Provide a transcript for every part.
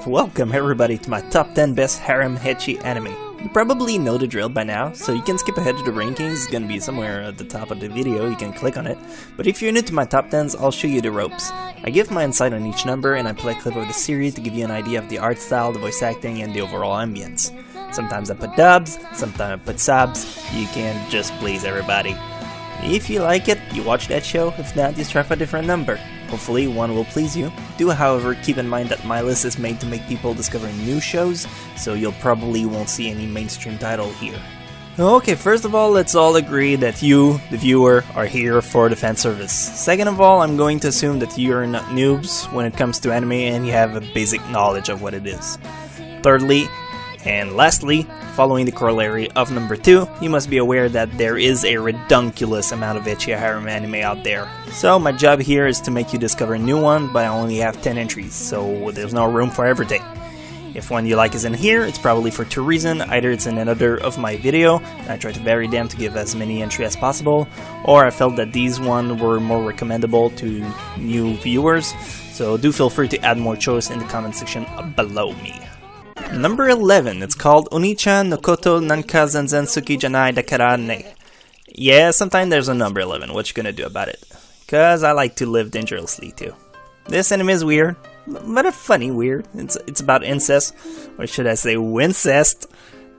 Welcome everybody to my top 10 best harem ecchi anime. You probably know the drill by now, so you can skip ahead to the rankings. It's gonna be somewhere at the top of the video, you can click on it. But if you're new to my top 10s, I'll show you the ropes. I give my insight on each number and I play a clip of the series to give you an idea of the art style, the voice acting, and the overall ambience. Sometimes I put dubs, sometimes I put subs. You can't just please everybody. If you like it, you watch that show. If not, you try for a different number. Hopefully one will please you. Do however keep in mind that my list is made to make people discover new shows, so you'll probably won't see any mainstream title here. Okay, first of all, let's all agree that you, the viewer, are here for the fan service. Second of all, I'm going to assume that you are not noobs when it comes to anime and you have a basic knowledge of what it is. Thirdly, and lastly, following the corollary of number 2, you must be aware that there is a redunculous amount of ecchi harem anime out there. So my job here is to make you discover a new one, but I only have 10 entries, so there's no room for everything. If one you like isn't here, it's probably for two reasons. Either it's in another of my video, and I try to vary them to give as many entries as possible, or I felt that these ones were more recommendable to new viewers, so do feel free to add more choice in the comment section below me. Number 11, it's called Oni-chan no koto nanka zenzen suki janai dakara ne. Yeah, sometimes there's a number 11, what you gonna do about it? Cause I like to live dangerously too. This anime is weird, but a funny weird. It's about incest, or should I say wincest.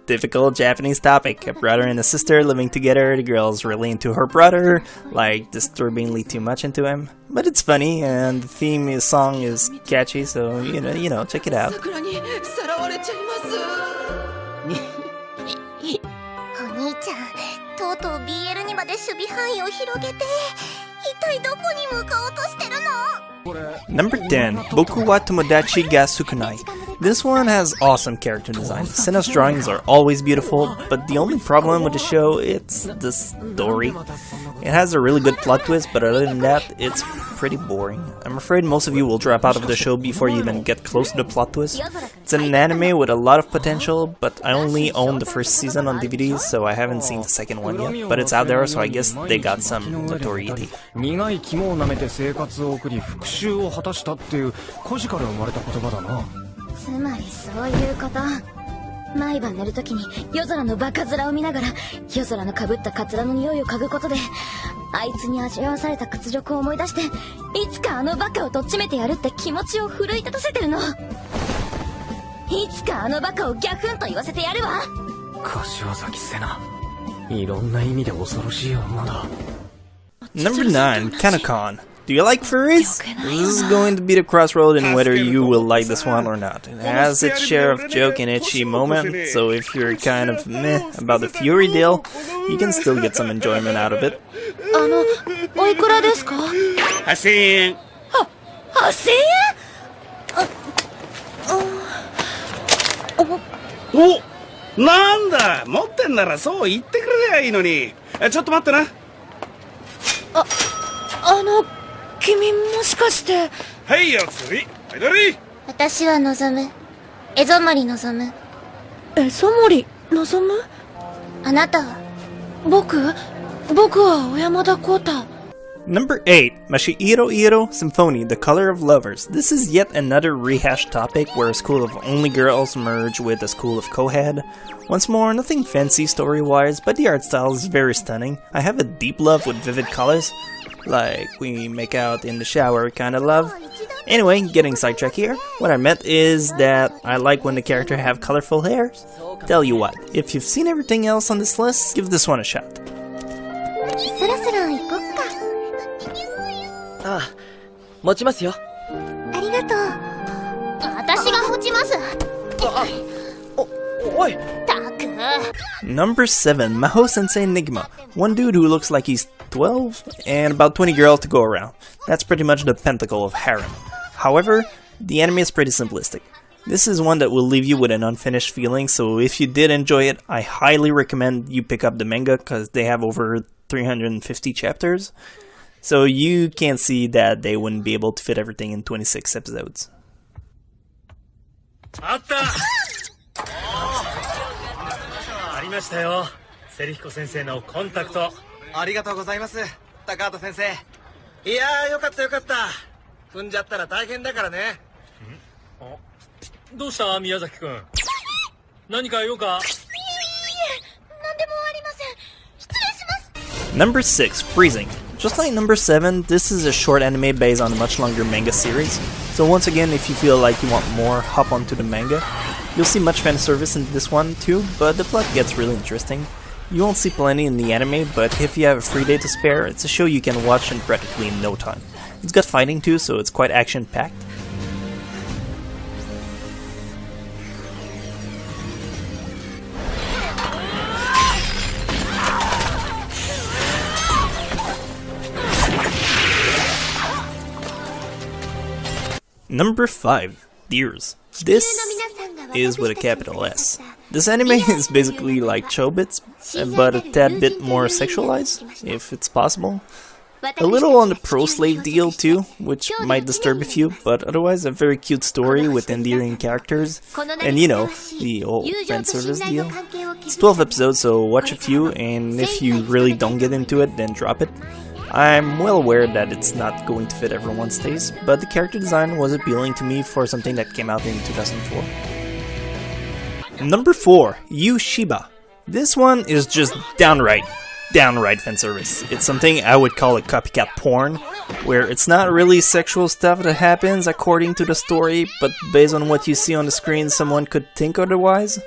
Typical Japanese topic, a brother and a sister living together, the girl's really into her brother, like disturbingly too much into him. But it's funny, and the theme song is catchy, so you know, check it out. Number 10, Boku wa Tomodachi ga Sukunai. This one has awesome character design. Sena's drawings are always beautiful, but the only problem with the show, it's the story. It has a really good plot twist, but other than that, it's pretty boring. I'm afraid most of you will drop out of the show before you even get close to the plot twist. It's an anime with a lot of potential, but I only own the first season on DVD, so I haven't seen the second one yet. But it's out there, so I guess they got some notoriety. Number 9, Kanokon. Do you like furries? This is going to be the crossroad in whether you will like this one or not. It has its share of joke and ecchi moment, so if you're kind of meh about the Fury deal, you can still get some enjoyment out of it. 8000円。8000円？お、なんだ、持ってんならそう言ってくれりゃいいのに。ちょっと待ってな。君もしかして。はい、お釣り。はい、どれ？私は望む。エゾモリ望む。エゾモリ望む？あなたは？僕は小山田浩太。Number 8, Mashiiro Iro Symphony, The Color of Lovers. This is yet another rehashed topic where a school of only girls merge with a school of co-ed. Once more, nothing fancy story-wise, but the art style is very stunning. I have a deep love with vivid colors, like we make out in the shower kind of love. Anyway, getting sidetracked here, what I meant is that I like when the character have colorful hairs. Tell you what, if you've seen everything else on this list, give this one a shot. Number 7, Maho Sensei Nigma. One dude who looks like he's 12, and about 20 girls to go around. That's pretty much the pentacle of harem. However, the anime is pretty simplistic. This is one that will leave you with an unfinished feeling, so if you did enjoy it, I highly recommend you pick up the manga, because they have over 350 chapters. So you can't see that they wouldn't be able to fit everything in 26 episodes. ありましたよ。セリヒコ先生のコンタクト。ありがとうございます、高畑先生。いやー、よかったよかった。踏んじゃったら大変だからね。どうした宮崎くん。何か用か？何でもありません。失礼します。 Number 6, Freezing. Just like number 7, this is a short anime based on a much longer manga series. So once again, if you feel like you want more, hop onto the manga. You'll see much fan service in this one too, but the plot gets really interesting. You won't see plenty in the anime, but if you have a free day to spare, it's a show you can watch in practically no time. It's got fighting too, so it's quite action-packed. Number 5, Deers. This is with a capital S. This anime is basically like Chobits, but a tad bit more sexualized, if it's possible. A little on the pro-slave deal too, which might disturb a few, but otherwise a very cute story with endearing characters, and you know, the old fan service deal. It's 12 episodes, so watch a few, and if you really don't get into it, then drop it. I'm well aware that it's not going to fit everyone's taste, but the character design was appealing to me for something that came out in 2004. Number 4, Yu Shiba. This one is just downright fanservice. It's something I would call a copycat porn, where it's not really sexual stuff that happens according to the story, but based on what you see on the screen, someone could think otherwise.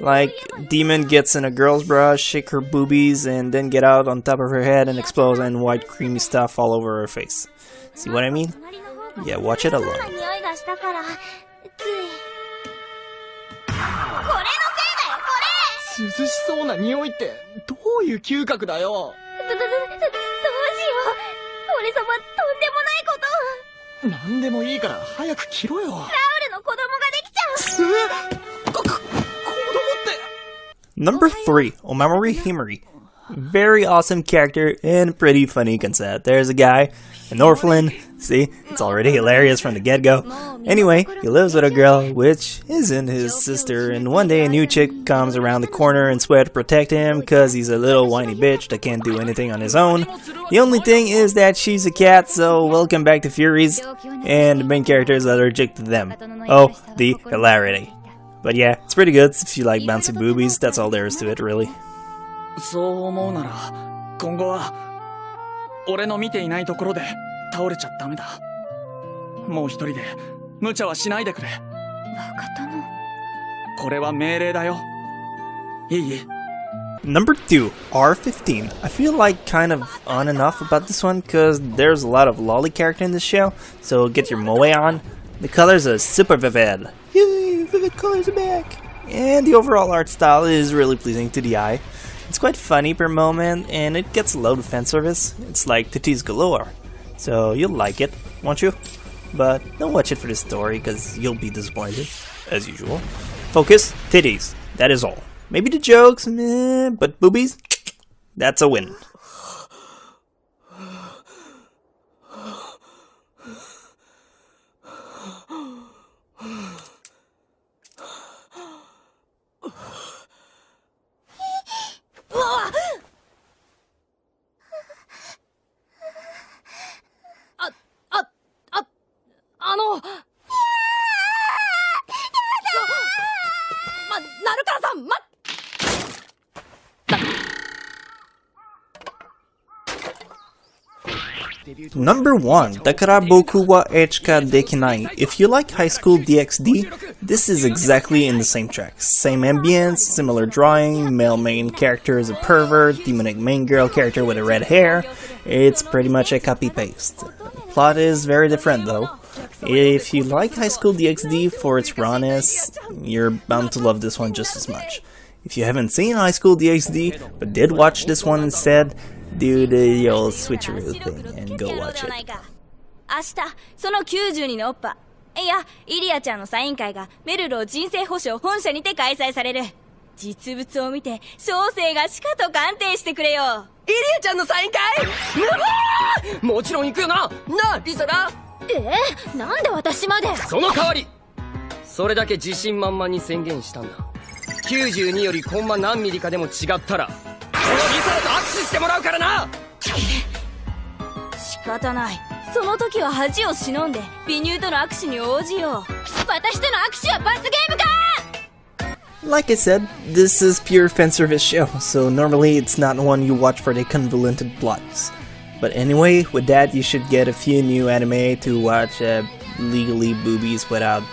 Like, demon gets in a girl's bra, shake her boobies, and then get out on top of her head and explode and white creamy stuff all over her face. See what I mean? Yeah, watch it alone. Number 3, Omamori Himari. Very awesome character and pretty funny concept. There's a guy, an orphan. See, it's already hilarious from the get-go. Anyway, he lives with a girl, which isn't his sister, and one day a new chick comes around the corner and swears to protect him cause he's a little whiny bitch that can't do anything on his own. The only thing is that she's a cat, so welcome back to Furies, and the main character is allergic to them. Oh, the hilarity. But yeah, it's pretty good if you like bouncy boobies, that's all there is to it, really. そう思うなら、今後は俺の見ていないところで倒れちゃダメだ。もう一人で無茶はしないでくれ。バカ殿。これは命令だよ。いい？ Number 2, R15. I feel like kind of on and off about this one because there's a lot of lolly character in this show, so get your moe on. The colors are super vivid. Yay, vivid colors are back! And the overall art style is really pleasing to the eye. It's quite funny per moment, and it gets a load of fan service. It's like titties galore. So you'll like it, won't you? But don't watch it for the story, because you'll be disappointed, as usual. Focus, titties, that is all. Maybe the jokes, meh, but boobies, that's a win. Number 1, Dakara Boku wa Echika Dekinai. If you like High School DxD, this is exactly in the same track. Same ambience, similar drawing, male main character is a pervert, demonic main girl character with a red hair. It's pretty much a copy-paste. Plot is very different though. If you like High School DxD for its rawness, you're bound to love this one just as much. If you haven't seen High School DxD, but did watch this one instead, do the old switcheroo thing and go watch it. 明日その92のオッパいやイリアちゃんのサイン会がメルロ人生保障本社にて開催される実物を見て小生がしかと鑑定してくれよイリアちゃんのサイン会もちろん行くよななあリサラなんで私までその代わりそれだけ自信満々に宣言したんだ92よりコンマ何ミリかでも違ったらこのリサラと握手してもらうからな仕方ないその時は恥を忍んで美乳との握手に応じよう私との握手は罰ゲ like I said, this is pure fanservice show, so normally it's not one you watch for the convoluted plots. But anyway, with that you should get a few new anime to watch legally boobies without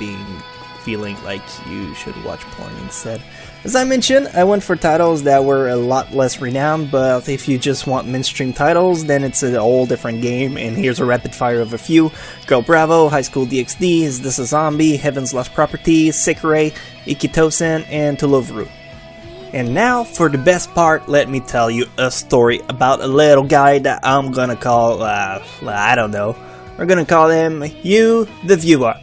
feeling like you should watch porn instead. As I mentioned, I went for titles that were a lot less renowned, but if you just want mainstream titles, then it's a whole different game, and here's a rapid fire of a few. Girl Bravo, High School DxD, Is This a Zombie, Heaven's Lost Property, Sekirei, Ikitosen, and Tulovru. And now, for the best part, let me tell you a story about a little guy that I'm gonna call, I don't know. We're gonna call him You, the Viewer.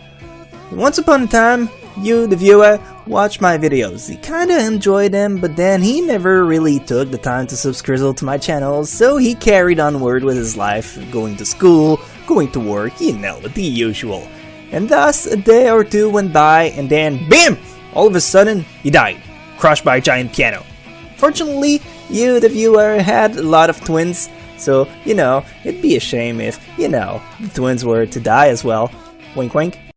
Once upon a time, you, the viewer, watched my videos. He kinda enjoyed them, but then he never really took the time to subscribe to my channel, so he carried onward with his life, going to school, going to work, you know, the usual. And thus, a day or two went by, and then, BAM! All of a sudden, he died, crushed by a giant piano. Fortunately, you, the viewer, had a lot of twins, so, you know, it'd be a shame if, you know, the twins were to die as well. Wink wink.